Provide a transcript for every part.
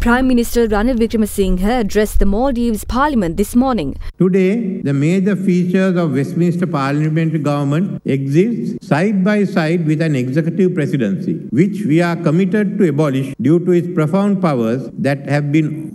Prime Minister Ranil Wickremesinghe addressed the Maldives Parliament this morning. Today, the major features of Westminster parliamentary government exist side by side with an executive presidency, which we are committed to abolish due to its profound powers that have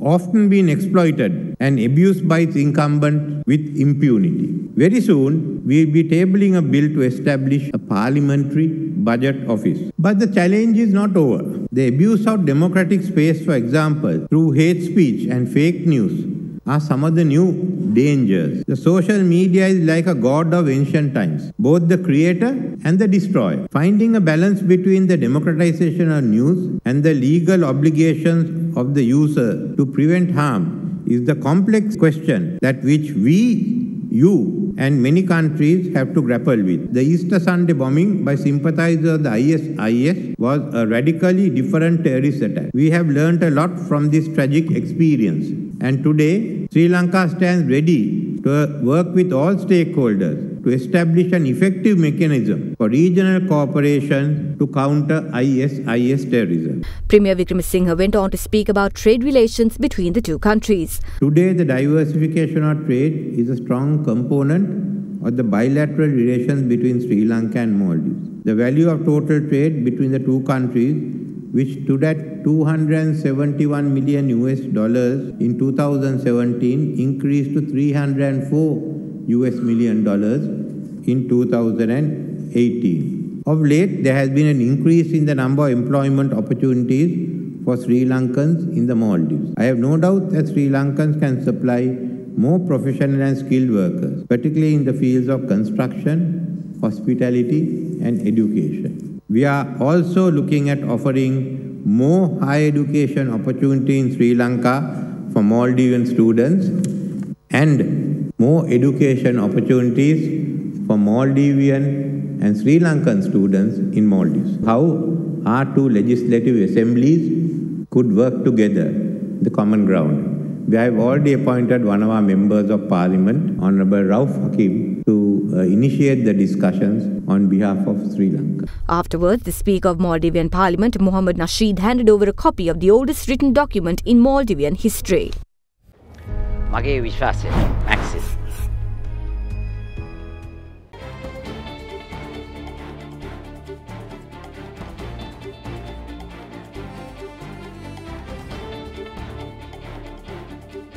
often been exploited and abused by its incumbents with impunity. Very soon, we will be tabling a bill to establish a parliamentary budget office. But the challenge is not over. The abuse of democratic space, for example, through hate speech and fake news, are some of the new dangers. The social media is like a god of ancient times, both the creator and the destroyer. Finding a balance between the democratization of news and the legal obligations of the user to prevent harm is the complex question that which you and many countries have to grapple with. The Easter Sunday bombing by sympathizers of the IS was a radically different terrorist attack. We have learned a lot from this tragic experience, and today Sri Lanka stands ready to work with all stakeholders to establish an effective mechanism for regional cooperation to counter IS terrorism. Premier Wickremesinghe went on to speak about trade relations between the two countries. Today, the diversification of trade is a strong component of the bilateral relations between Sri Lanka and Maldives. The value of total trade between the two countries, which stood at $271 million in 2017, increased to $304 million in 2018. Of late, there has been an increase in the number of employment opportunities for Sri Lankans in the Maldives. I have no doubt that Sri Lankans can supply more professional and skilled workers, particularly in the fields of construction, hospitality, and education. We are also looking at offering more higher education opportunity in Sri Lanka for Maldivian students and more education opportunities for Maldivian and Sri Lankan students in Maldives. How our two legislative assemblies could work together, the common ground. We have already appointed one of our members of parliament, Honorable Rauf Hakim, to initiate the discussions on behalf of Sri Lanka. Afterwards, the Speaker of Maldivian Parliament, Mohammad Nasheed, handed over a copy of the oldest written document in Maldivian history. මගේ විශ්වාසය මැක්සිස්